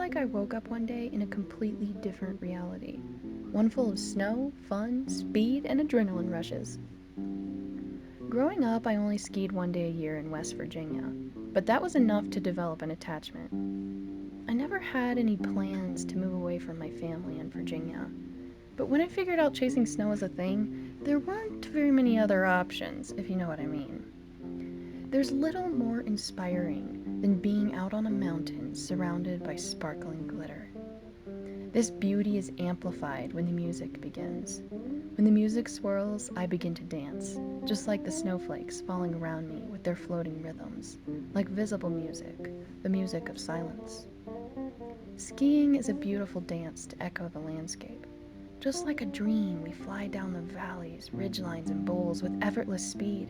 like I woke up one day in a completely different reality. One full of snow, fun, speed, and adrenaline rushes. Growing up, I only skied one day a year in West Virginia, but that was enough to develop an attachment. I never had any plans to move away from my family in Virginia, but when I figured out chasing snow was a thing, there weren't very many other options, if you know what I mean. There's little more inspiring than being out on a mountain surrounded by sparkling glitter. This beauty is amplified when the music begins. When the music swirls, I begin to dance, just like the snowflakes falling around me with their floating rhythms, like visible music, the music of silence. Skiing is a beautiful dance to echo the landscape. Just like a dream, we fly down the valleys, ridgelines, and bowls with effortless speed,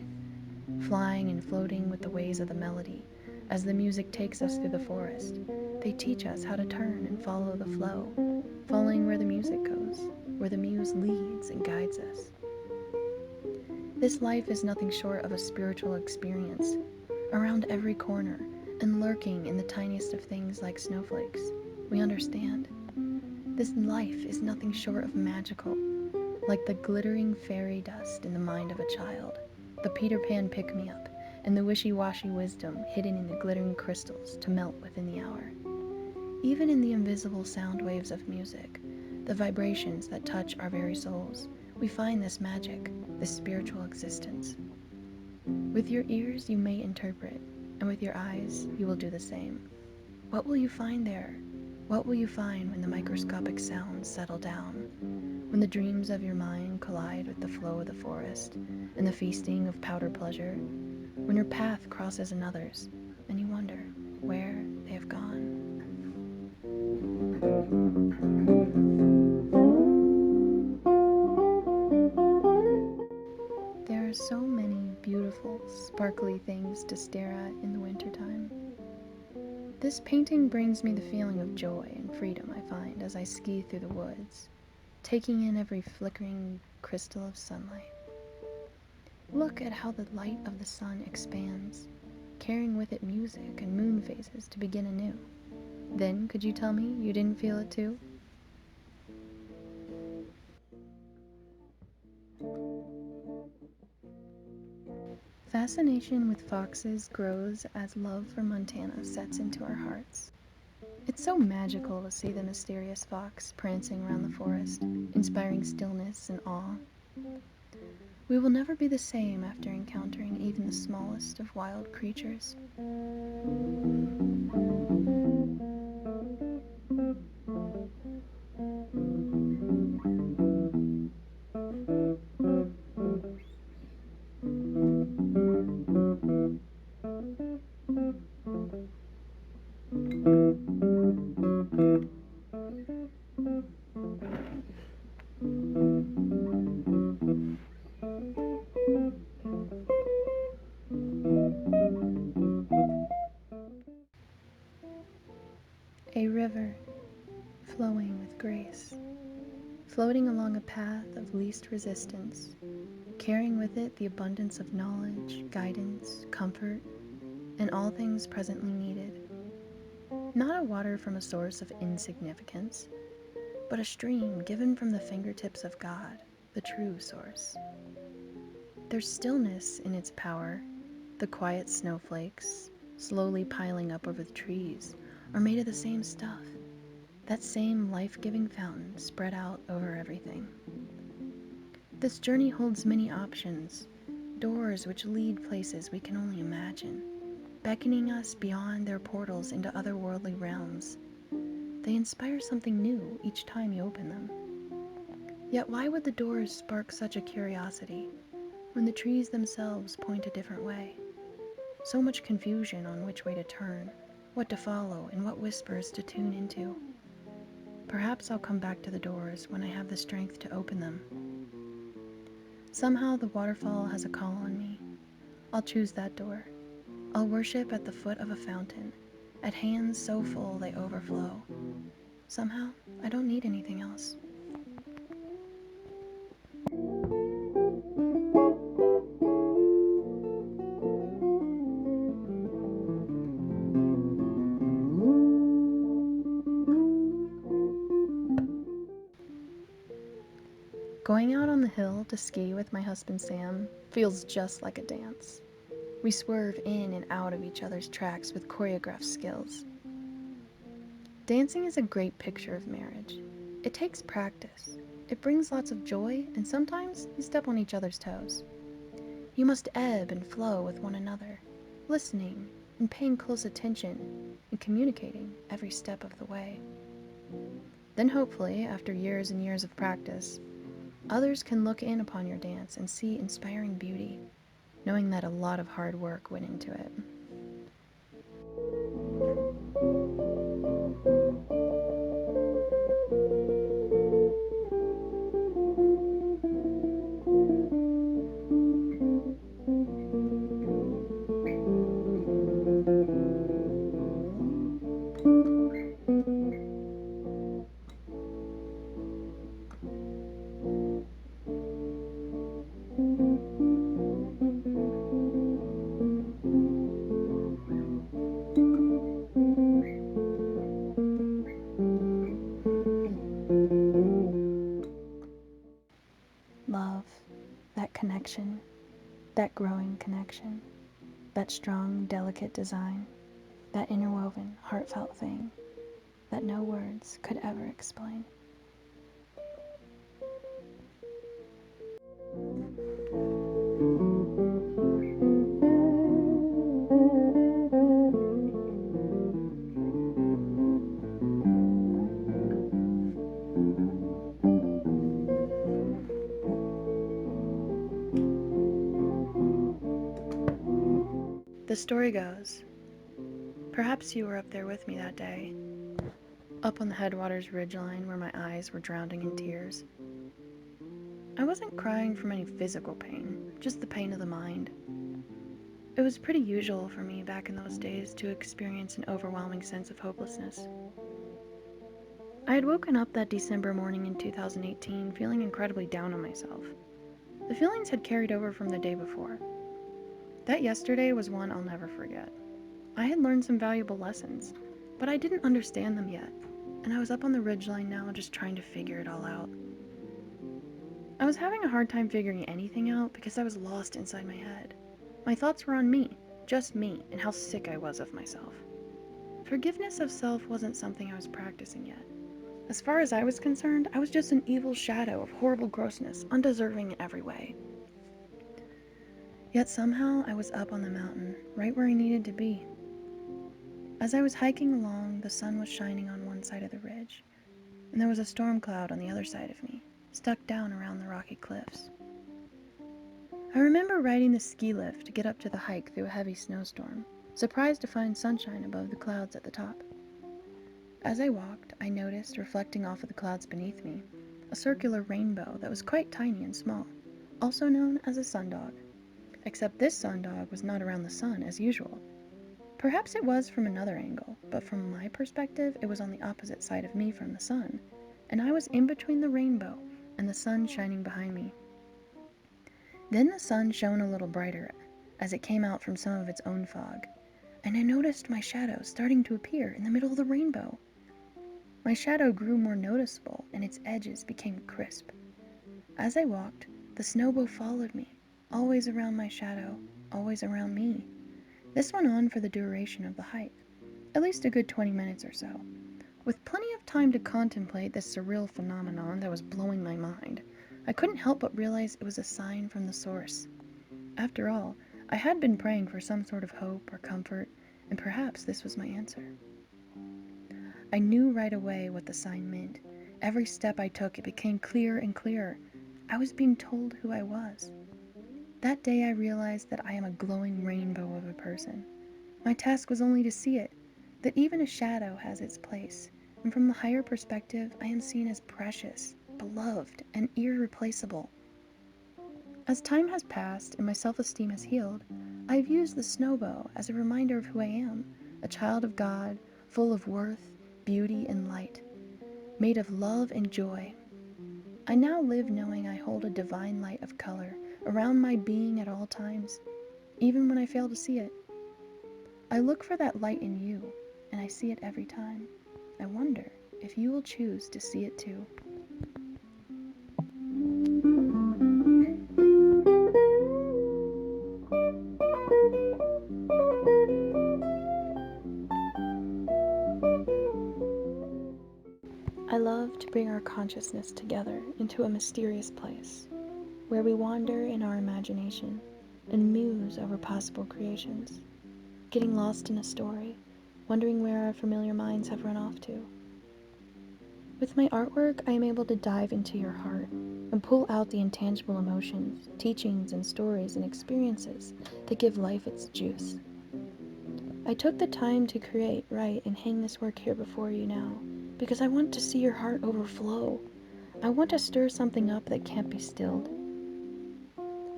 flying and floating with the waves of the melody. As the music takes us through the forest, they teach us how to turn and follow the flow, following where the music goes, where the muse leads and guides us. This life is nothing short of a spiritual experience, around every corner and lurking in the tiniest of things like snowflakes. We understand. This life is nothing short of magical, like the glittering fairy dust in the mind of a child, the Peter Pan pick-me-up, and the wishy-washy wisdom hidden in the glittering crystals to melt within the hour. Even in the invisible sound waves of music, the vibrations that touch our very souls, we find this magic, this spiritual existence. With your ears you may interpret, and with your eyes you will do the same. What will you find there? What will you find when the microscopic sounds settle down? When the dreams of your mind collide with the flow of the forest and the feasting of powder pleasure? When your path crosses another's, and you wonder where they have gone? There are so many beautiful, sparkly things to stare at in the wintertime. This painting brings me the feeling of joy and freedom I find as I ski through the woods, taking in every flickering crystal of sunlight. Look at how the light of the sun expands, carrying with it music and moon phases to begin anew. Then, could you tell me you didn't feel it too? Fascination with foxes grows as love for Montana sets into our hearts. It's so magical to see the mysterious fox prancing around the forest, inspiring stillness and awe. We will never be the same after encountering even the smallest of wild creatures. A river, flowing with grace, floating along a path of least resistance, carrying with it the abundance of knowledge, guidance, comfort, and all things presently needed. Not a water from a source of insignificance, but a stream given from the fingertips of God, the true source. There's stillness in its power. The quiet snowflakes, slowly piling up over the trees, are made of the same stuff, that same life-giving fountain spread out over everything. This journey holds many options, doors which lead places we can only imagine, beckoning us beyond their portals into otherworldly realms. They inspire something new each time you open them. Yet why would the doors spark such a curiosity when the trees themselves point a different way? So much confusion on which way to turn, what to follow, and what whispers to tune into. Perhaps I'll come back to the doors when I have the strength to open them. Somehow the waterfall has a call on me. I'll choose that door. I'll worship at the foot of a fountain, at hands so full they overflow. Somehow, I don't need anything else. Going out on the hill to ski with my husband Sam feels just like a dance. We swerve in and out of each other's tracks with choreographed skills. Dancing is a great picture of marriage. It takes practice. It brings lots of joy, and sometimes you step on each other's toes. You must ebb and flow with one another, listening and paying close attention and communicating every step of the way. Then hopefully, after years and years of practice, others can look in upon your dance and see inspiring beauty, knowing that a lot of hard work went into it. Love, that connection, that growing connection, that strong, delicate design, that interwoven, heartfelt thing that no words could ever explain. The story goes, perhaps you were up there with me that day, up on the headwaters ridgeline where my eyes were drowning in tears. I wasn't crying from any physical pain, just the pain of the mind. It was pretty usual for me back in those days to experience an overwhelming sense of hopelessness. I had woken up that December morning in 2018 feeling incredibly down on myself. The feelings had carried over from the day before. That yesterday was one I'll never forget. I had learned some valuable lessons, but I didn't understand them yet, and I was up on the ridgeline now just trying to figure it all out. I was having a hard time figuring anything out because I was lost inside my head. My thoughts were on me, just me, and how sick I was of myself. Forgiveness of self wasn't something I was practicing yet. As far as I was concerned, I was just an evil shadow of horrible grossness, undeserving in every way. Yet somehow I was up on the mountain, right where I needed to be. As I was hiking along, the sun was shining on one side of the ridge, and there was a storm cloud on the other side of me, stuck down around the rocky cliffs. I remember riding the ski lift to get up to the hike through a heavy snowstorm, surprised to find sunshine above the clouds at the top. As I walked, I noticed, reflecting off of the clouds beneath me, a circular rainbow that was quite tiny and small, also known as a sundog. Except this sundog was not around the sun as usual. Perhaps it was from another angle, but from my perspective, it was on the opposite side of me from the sun, and I was in between the rainbow and the sun shining behind me. Then the sun shone a little brighter as it came out from some of its own fog, and I noticed my shadow starting to appear in the middle of the rainbow. My shadow grew more noticeable, and its edges became crisp. As I walked, the snowbow followed me, always around my shadow, always around me. This went on for the duration of the hike, at least a good 20 minutes or so, with plenty of time to contemplate this surreal phenomenon that was blowing my mind. I couldn't help but realize it was a sign from the source. After all, I had been praying for some sort of hope or comfort, and perhaps this was my answer. I knew right away what the sign meant. Every step I took, it became clearer and clearer. I was being told who I was. That day I realized that I am a glowing rainbow of a person. My task was only to see it, that even a shadow has its place, and from the higher perspective, I am seen as precious, beloved, and irreplaceable. As time has passed and my self-esteem has healed, I have used the snowbow as a reminder of who I am, a child of God, full of worth, beauty, and light, made of love and joy. I now live knowing I hold a divine light of color around my being at all times, even when I fail to see it. I look for that light in you, and I see it every time. I wonder if you will choose to see it too. consciousness together into a mysterious place, where we wander in our imagination and muse over possible creations, getting lost in a story, wondering where our familiar minds have run off to. With my artwork, I am able to dive into your heart and pull out the intangible emotions, teachings, and stories and experiences that give life its juice. I took the time to create, write, and hang this work here before you now because I want to see your heart overflow. I want to stir something up that can't be stilled.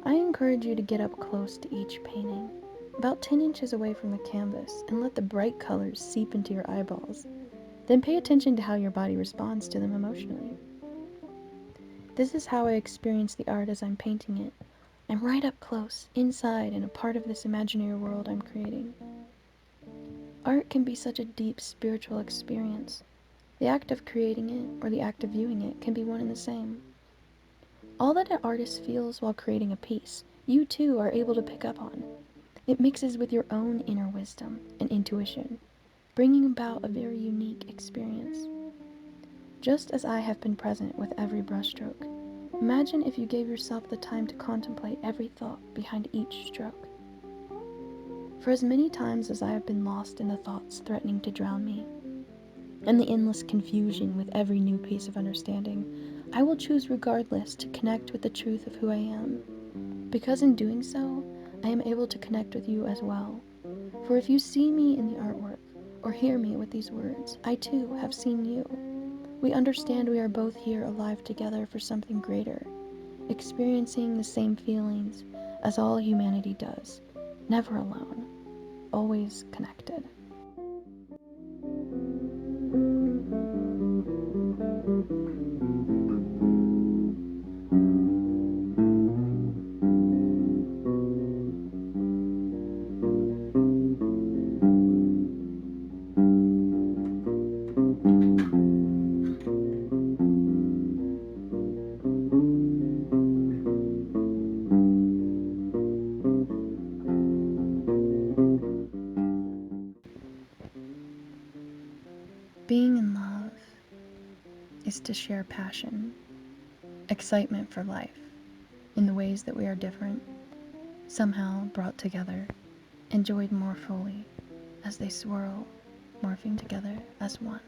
I encourage you to get up close to each painting, about 10 inches away from the canvas, and let the bright colors seep into your eyeballs. Then pay attention to how your body responds to them emotionally. This is how I experience the art as I'm painting it. I'm right up close, inside, and a part of this imaginary world I'm creating. Art can be such a deep spiritual experience. The act of creating it, or the act of viewing it, can be one and the same. All that an artist feels while creating a piece, you too are able to pick up on. It mixes with your own inner wisdom and intuition, bringing about a very unique experience. Just as I have been present with every brushstroke, imagine if you gave yourself the time to contemplate every thought behind each stroke. For as many times as I have been lost in the thoughts threatening to drown me, and the endless confusion with every new piece of understanding, I will choose regardless to connect with the truth of who I am, because in doing so, I am able to connect with you as well. For if you see me in the artwork, or hear me with these words, I too have seen you. We understand we are both here alive together for something greater, experiencing the same feelings as all humanity does, never alone, always connected. Being in love is to share passion, excitement for life, in the ways that we are different, somehow brought together, enjoyed more fully, as they swirl, morphing together as one.